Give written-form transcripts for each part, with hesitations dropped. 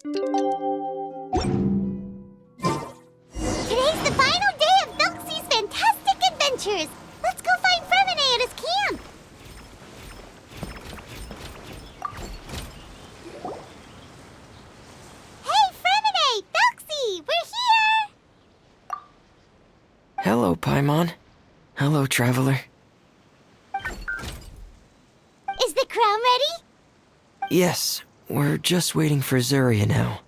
Today's the final day of Felxie's fantastic adventures. Let's go find Fremine at his camp. Hey, Fremine! Felxie! We're here! Hello, Paimon. Hello, traveler. Is the crown ready? Yes, we're just waiting for Zuria now.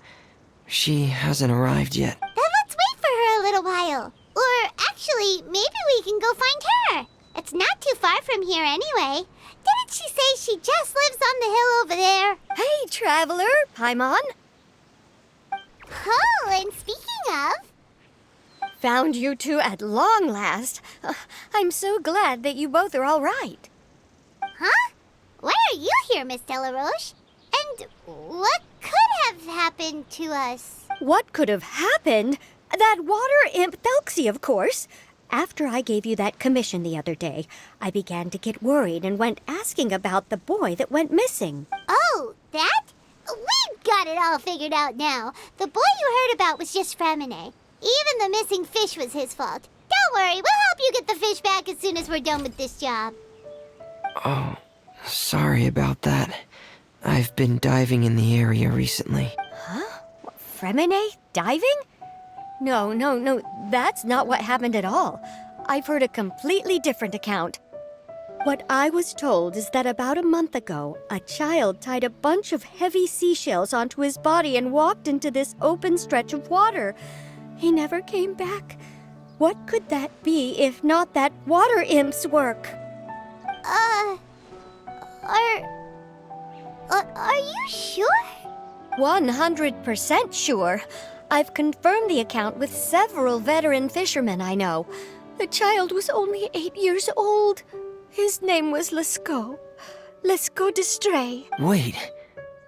She hasn't arrived yet. Then let's wait for her a little while. Or actually, maybe we can go find her. It's not too far from here anyway. Didn't she say she just lives on the hill over there? Hey, traveler, Paimon. Oh, and speaking of... Found you two at long last. I'm so glad that you both are all right. Huh? Why are you here, Miss Delaroche? And what could have happened to us? What could have happened? That water imp Felxie, of course. After I gave you that commission the other day, I began to get worried and went asking about the boy that went missing. Oh, that? We've got it all figured out now. The boy you heard about was just Fremine. Even the missing fish was his fault. Don't worry, we'll help you get the fish back as soon as we're done with this job. Oh, sorry about that. I've been diving in the area recently. Huh? Fremine? Diving? No, that's not what happened at all. I've heard a completely different account. What I was told is that about a month ago, a child tied a bunch of heavy seashells onto his body and walked into this open stretch of water. He never came back. What could that be if not that water imp's work? Are you sure? 100% sure. I've confirmed the account with several veteran fishermen I know. The child was only 8 years old. His name was Lescaut. Lescaut d'Estray. Wait,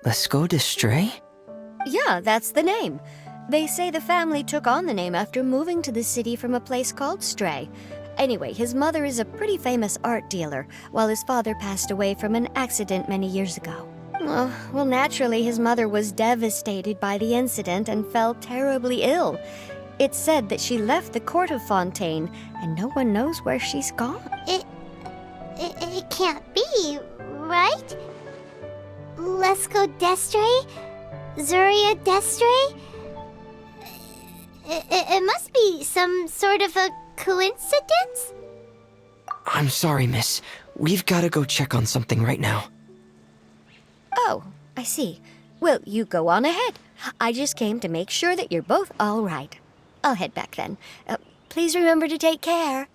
Lescaut d'Estray? Yeah, that's the name. They say the family took on the name after moving to the city from a place called Stray. Anyway, his mother is a pretty famous art dealer, while his father passed away from an accident many years ago. Well, naturally, his mother was devastated by the incident and fell terribly ill. It's said that she left the court of Fontaine, and no one knows where she's gone. It can't be, right? Lescaut d'Estray? Zuria d'Estray? It must be some sort of a coincidence? I'm sorry, miss. We've got to go check on something right now. Oh, I see. Well, you go on ahead. I just came to make sure that you're both all right. I'll head back then. Please remember to take care.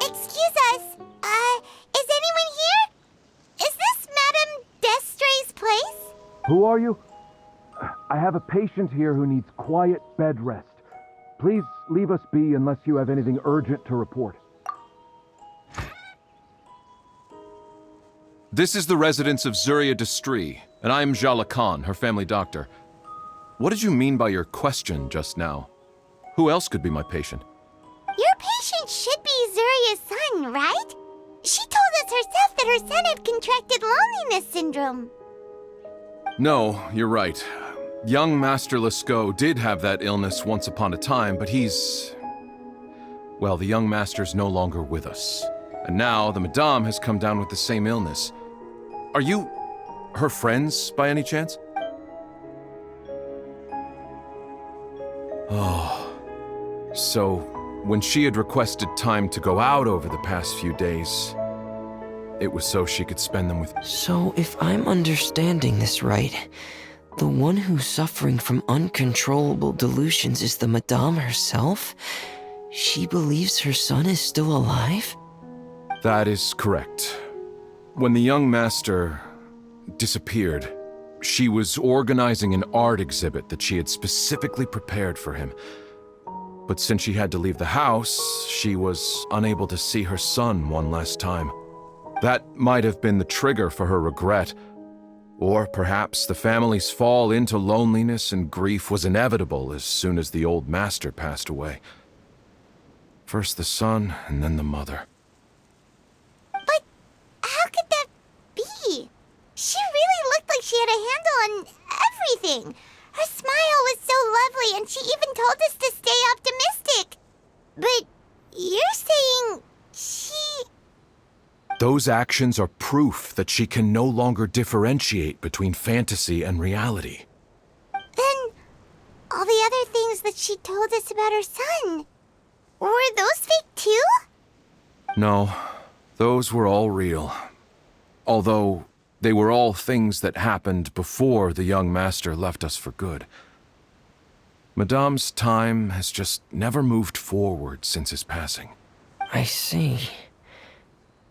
Excuse us. Is anyone here? Is this Madame d'Estray's place? Who are you? I have a patient here who needs quiet bed rest. Please leave us be unless you have anything urgent to report. This is the residence of Zuria d'Estray, and I am Jala Khan, her family doctor. What did you mean by your question just now? Who else could be my patient? Your patient should be Zuria's son, right? She told us herself that her son had contracted loneliness syndrome. No, you're right. Young Master Lescaut did have that illness once upon a time, but he's... Well, the young master's no longer with us. And now the Madame has come down with the same illness. Are you her friends by any chance? Oh, so when she had requested time to go out over the past few days, it was so she could spend them with... So, if I'm understanding this right, the one who's suffering from uncontrollable delusions is the Madame herself? She believes her son is still alive? That is correct. When the young master disappeared, she was organizing an art exhibit that she had specifically prepared for him. But since she had to leave the house, she was unable to see her son one last time. That might have been the trigger for her regret. Or perhaps the family's fall into loneliness and grief was inevitable as soon as the old master passed away. First the son, and then the mother. But how could that be? She really looked like she had a handle on everything. Her smile was so lovely, and she even told us to stay optimistic. But you're saying she... Those actions are proof that she can no longer differentiate between fantasy and reality. Then all the other things that she told us about her son, were those fake too? No, those were all real. Although they were all things that happened before the young master left us for good. Madame's time has just never moved forward since his passing. I see.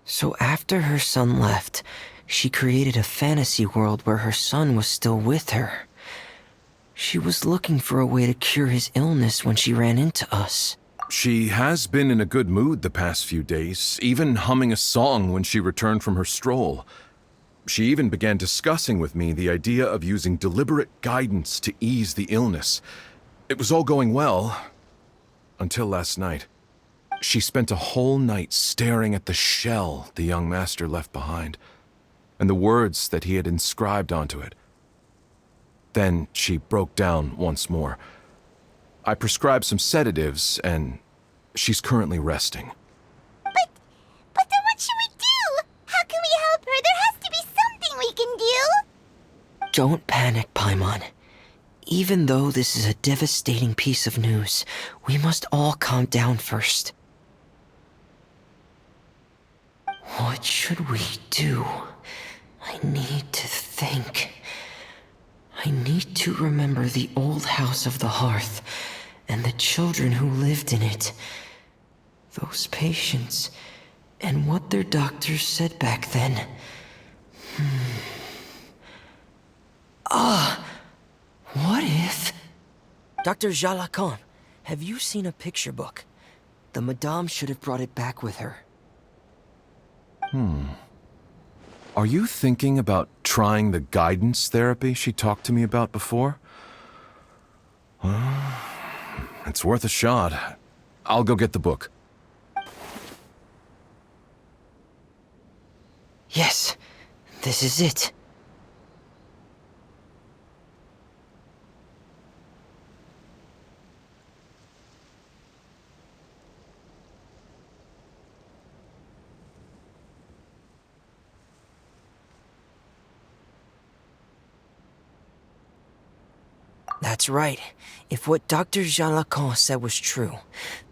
So after her son left, she created a fantasy world where her son was still with her. She was looking for a way to cure his illness when she ran into us. She has been in a good mood the past few days, even humming a song when she returned from her stroll. She even began discussing with me the idea of using deliberate guidance to ease the illness. It was all going well, until last night. She spent a whole night staring at the shell the young master left behind, and the words that he had inscribed onto it. Then she broke down once more. I prescribed some sedatives, and she's currently resting. But then what should we do? How can we help her? There has to be something we can do. Don't panic, Paimon. Even though this is a devastating piece of news, we must all calm down first. What should we do? I need to think. I need to remember the old house of the hearth and the children who lived in it. Those patients and what their doctors said back then. What if... Dr. Jalacan, have you seen a picture book? The Madame should have brought it back with her. Are you thinking about trying the guidance therapy she talked to me about before? It's worth a shot. I'll go get the book. Yes, this is it. That's right. If what Dr. Jalacan said was true,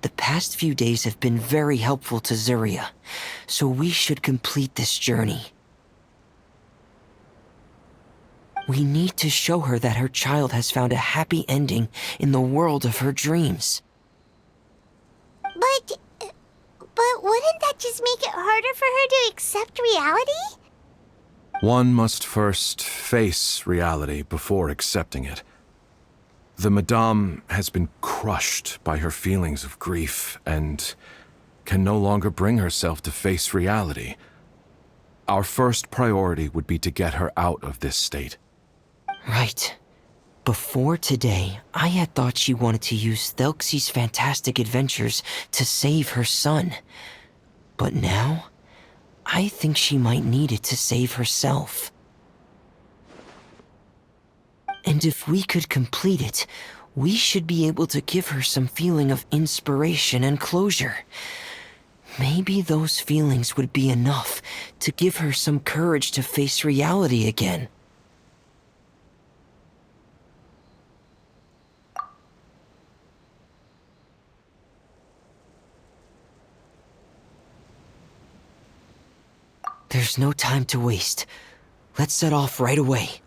the past few days have been very helpful to Zuria, so we should complete this journey. We need to show her that her child has found a happy ending in the world of her dreams. But wouldn't that just make it harder for her to accept reality? One must first face reality before accepting it. The Madame has been crushed by her feelings of grief and can no longer bring herself to face reality. Our first priority would be to get her out of this state. Right. Before today, I had thought she wanted to use Thelxie's fantastic adventures to save her son. But now, I think she might need it to save herself. And if we could complete it, we should be able to give her some feeling of inspiration and closure. Maybe those feelings would be enough to give her some courage to face reality again. There's no time to waste. Let's set off right away.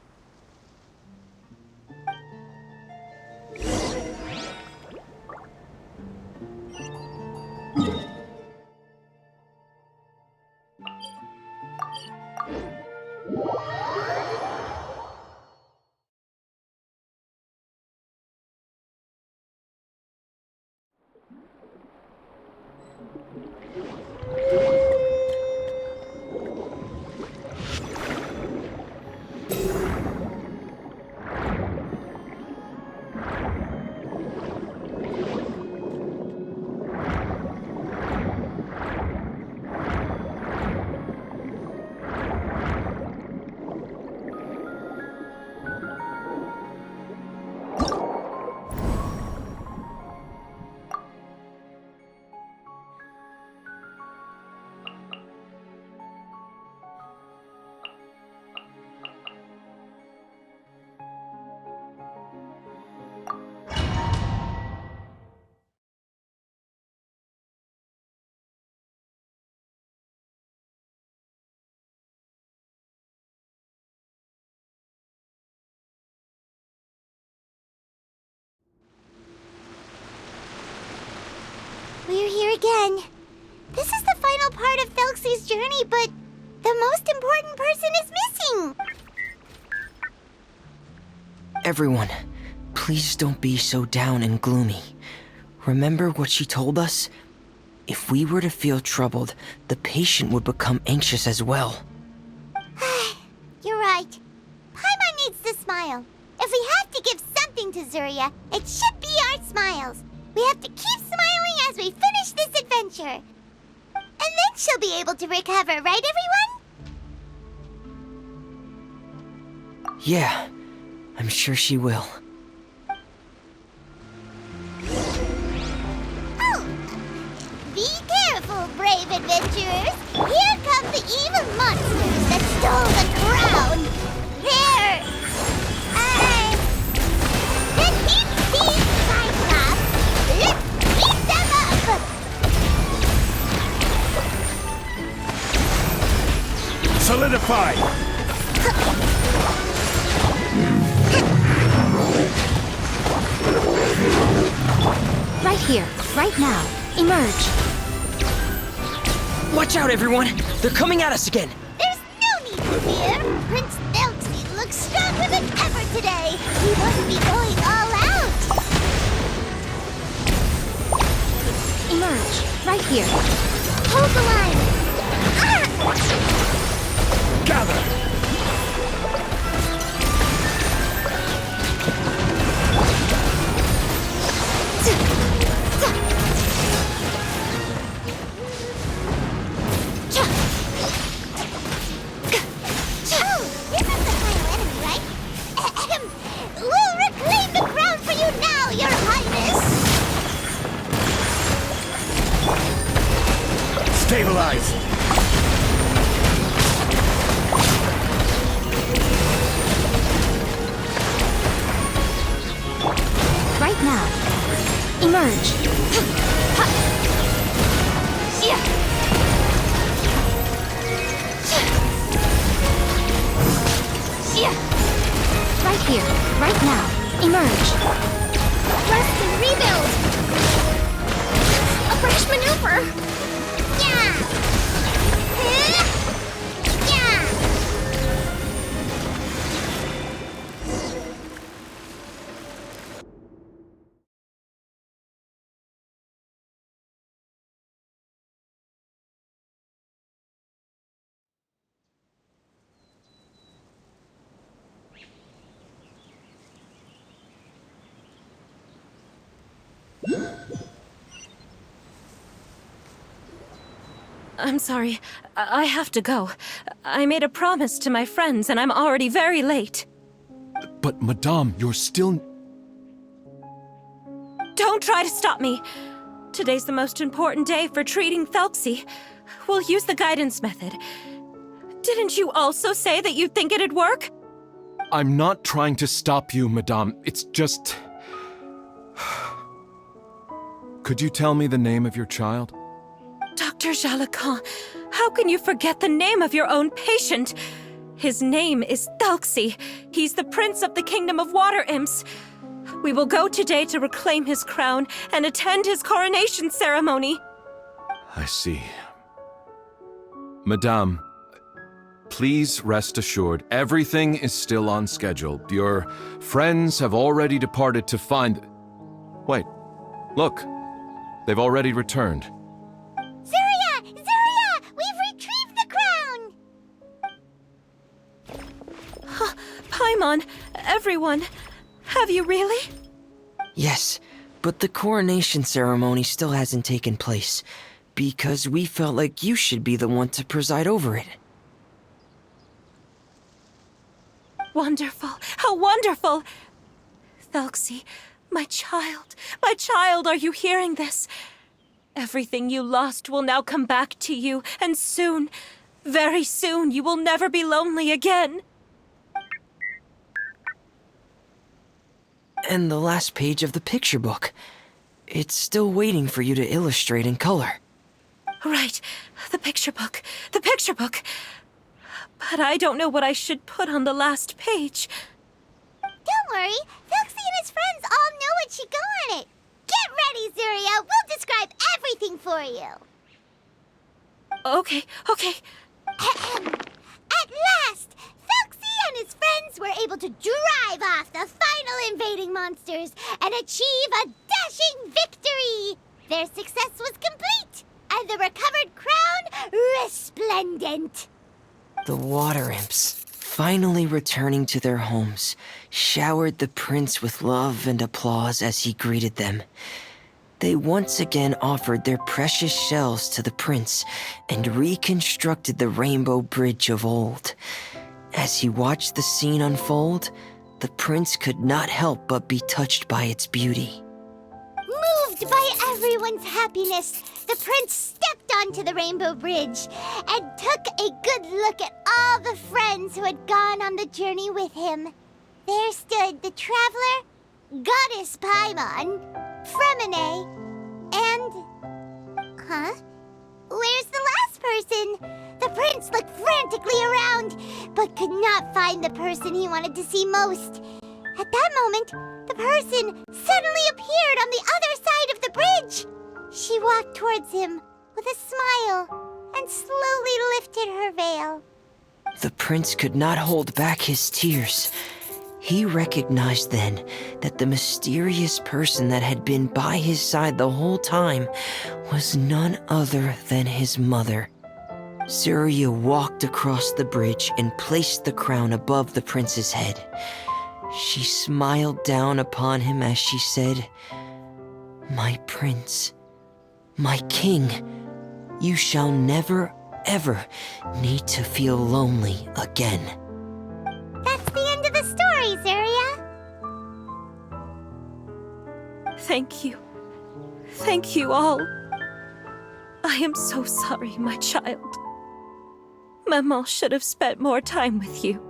We're here again. This is the final part of Thelxie's journey, but the most important person is missing. Everyone, please don't be so down and gloomy. Remember what she told us? If we were to feel troubled, the patient would become anxious as well. You're right. Paimon needs to smile. If we have to give something to Zuria, it should be our smiles. We have to keep smiling as we finish this adventure. And then she'll be able to recover, right, everyone? Yeah, I'm sure she will. Oh! Be careful, brave adventurers. Here come the evil monsters that stole the crown. Here! The deep-sea Cyclops. Let's beat them up! Solidify! Right here, right now. Emerge. Watch out, everyone! They're coming at us again! There's no need to fear. Prince Thelxie looks stronger than ever today. He must be going all out. Emerge. Right here. Hold the line. Ah! Gather! Oh, this is the final enemy, right? We'll reclaim the crown for you now, Your Highness! Stabilize! Right now. Emerge. Right here, right now. Emerge. Rest and rebuild! A fresh maneuver. Yeah! Yeah! I'm sorry. I have to go. I made a promise to my friends, and I'm already very late. But, Madame, you're still... Don't try to stop me. Today's the most important day for treating Thelxie. We'll use the guidance method. Didn't you also say that you think it'd work? I'm not trying to stop you, Madame. It's just... Could you tell me the name of your child? Dr. Jalacan, how can you forget the name of your own patient? His name is Thelxie. He's the prince of the kingdom of water imps. We will go today to reclaim his crown and attend his coronation ceremony. I see. Madame, please rest assured, everything is still on schedule. Your friends have already departed to find... Wait, look. They've already returned. Zuria! Zuria! We've retrieved the crown! Paimon, everyone, have you really? Yes, but the coronation ceremony still hasn't taken place, because we felt like you should be the one to preside over it. Wonderful, how wonderful! Thelxie, my child, are you hearing this? Everything you lost will now come back to you, and soon, very soon, you will never be lonely again. And the last page of the picture book. It's still waiting for you to illustrate in color. Right, the picture book. But I don't know what I should put on the last page. Don't worry, Thelxie and his friends all know what should go on it. Get ready, Zuria. We'll describe everything for you. Okay. At last, Thelxie and his friends were able to drive off the final invading monsters and achieve a dashing victory. Their success was complete, and the recovered crown resplendent. The water imps, finally returning to their homes, showered the prince with love and applause as he greeted them. They once again offered their precious shells to the prince and reconstructed the rainbow bridge of old. As he watched the scene unfold, the prince could not help but be touched by its beauty. Moved by everyone's happiness, the prince stepped onto the rainbow bridge and took a good look at all the friends who had gone on the journey with him. There stood the traveler, Goddess Paimon, Fremine, and... Where's the last person? The prince looked frantically around, but could not find the person he wanted to see most. At that moment, the person suddenly appeared on the other side of the bridge. She walked towards him with a smile and slowly lifted her veil. The prince could not hold back his tears. He recognized then that the mysterious person that had been by his side the whole time was none other than his mother. Zuria walked across the bridge and placed the crown above the prince's head. She smiled down upon him as she said, "My prince, my king, you shall never, ever need to feel lonely again." That's the end of the story, Zuria. Thank you. Thank you all. I am so sorry, my child. Maman should have spent more time with you.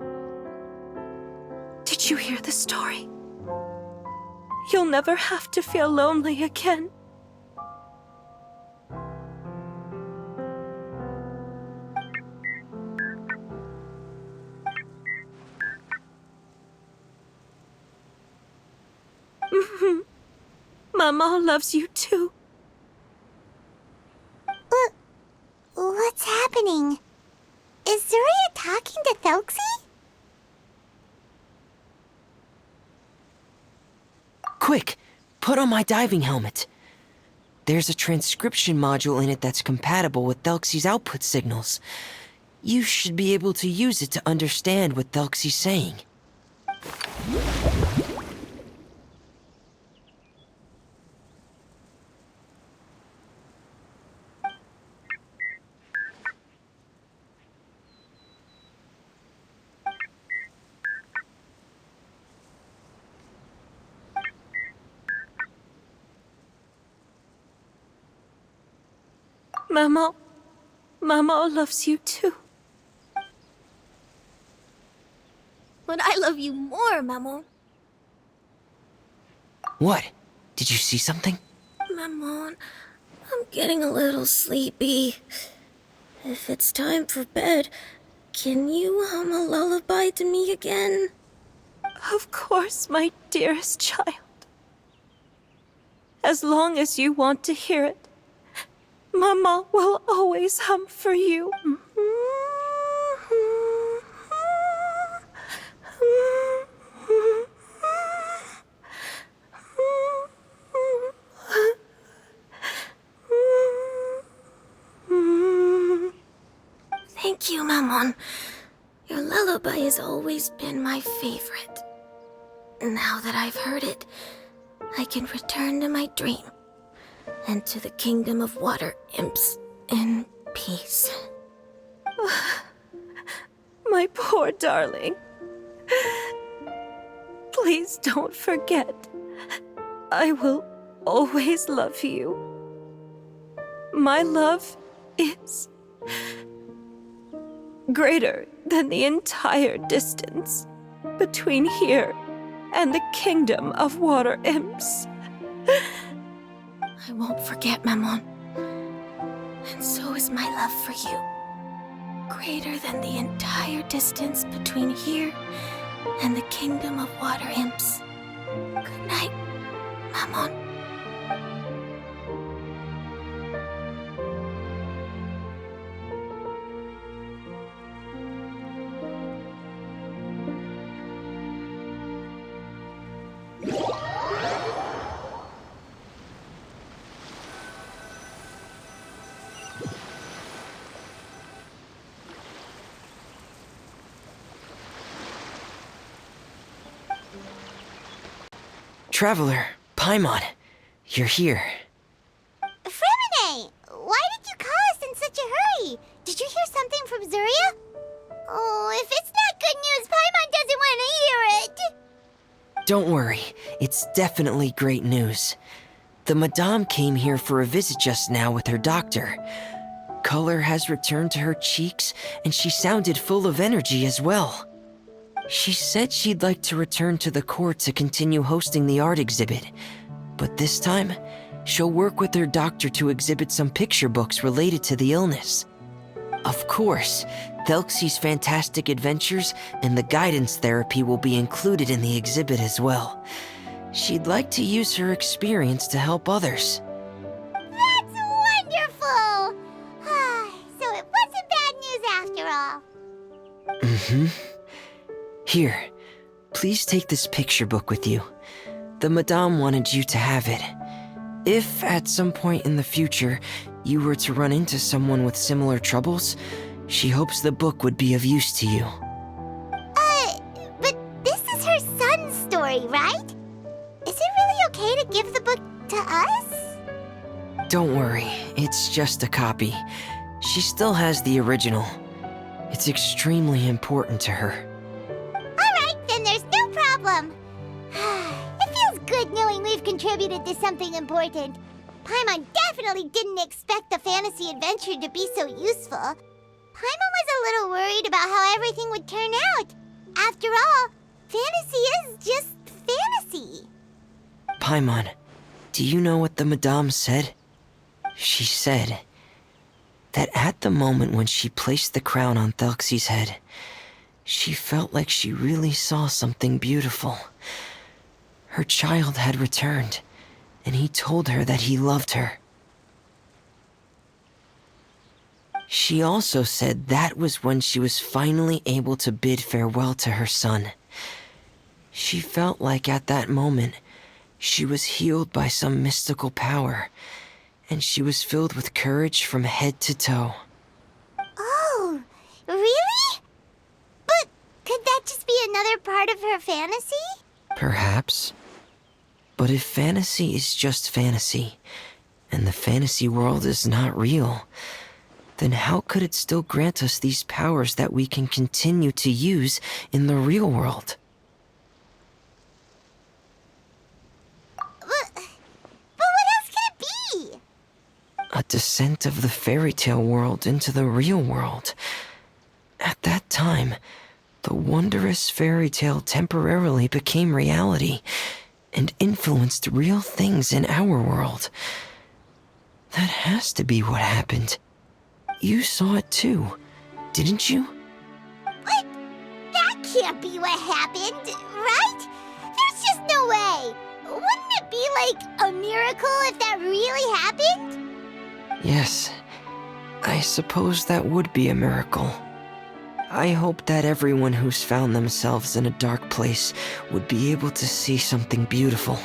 Did you hear the story? You'll never have to feel lonely again. Mama loves you too. What's happening? Is Zuria talking to Thelxie? Quick, put on my diving helmet. There's a transcription module in it that's compatible with Thelxie's output signals. You should be able to use it to understand what Thelxie's saying. Maman. Maman loves you too. But I love you more, Maman. What? Did you see something? Maman, I'm getting a little sleepy. If it's time for bed, can you hum a lullaby to me again? Of course, my dearest child. As long as you want to hear it, Maman will always hum for you. Thank you, Maman. Your lullaby has always been my favorite. Now that I've heard it, I can return to my dream and to the kingdom of water imps in peace. My poor darling. Please don't forget. I will always love you. My love is greater than the entire distance between here and the kingdom of water imps. I won't forget, Maman. And so is my love for you. Greater than the entire distance between here and the kingdom of water imps. Good night, Maman. Traveler, Paimon, you're here. Fremine, why did you call us in such a hurry? Did you hear something from Zuria? Oh, if it's not good news, Paimon doesn't want to hear it. Don't worry, it's definitely great news. The Madame came here for a visit just now with her doctor. Color has returned to her cheeks, and she sounded full of energy as well. She said she'd like to return to the court to continue hosting the art exhibit, but this time, she'll work with her doctor to exhibit some picture books related to the illness. Of course, Thelxie's fantastic adventures and the guidance therapy will be included in the exhibit as well. She'd like to use her experience to help others. That's wonderful! So it wasn't bad news after all. Mm-hmm. Here, please take this picture book with you. The Madame wanted you to have it. If at some point in the future you were to run into someone with similar troubles, she hopes the book would be of use to you. But this is her son's story, right? Is it really okay to give the book to us? Don't worry, it's just a copy. She still has the original. It's extremely important to her. Alright, then there's no problem. It feels good knowing we've contributed to something important. Paimon definitely didn't expect the fantasy adventure to be so useful. Paimon was a little worried about how everything would turn out. After all, fantasy is just fantasy. Paimon, do you know what the Madame said? She said that at the moment when she placed the crown on Thelxie's head, she felt like she really saw something beautiful. Her child had returned, and he told her that he loved her. She also said that was when she was finally able to bid farewell to her son. She felt like at that moment, she was healed by some mystical power, and she was filled with courage from head to toe. Oh, really? But could that just be another part of her fantasy? Perhaps. But if fantasy is just fantasy, and the fantasy world is not real, then how could it still grant us these powers that we can continue to use in the real world? But what else could it be? A descent of the fairy tale world into the real world. At that time, the wondrous fairy tale temporarily became reality and influenced real things in our world. That has to be what happened. You saw it too, didn't you? But that can't be what happened, right? There's just no way. Wouldn't it be like a miracle if that really happened? Yes, I suppose that would be a miracle. I hope that everyone who's found themselves in a dark place would be able to see something beautiful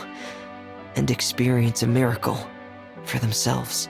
and experience a miracle for themselves.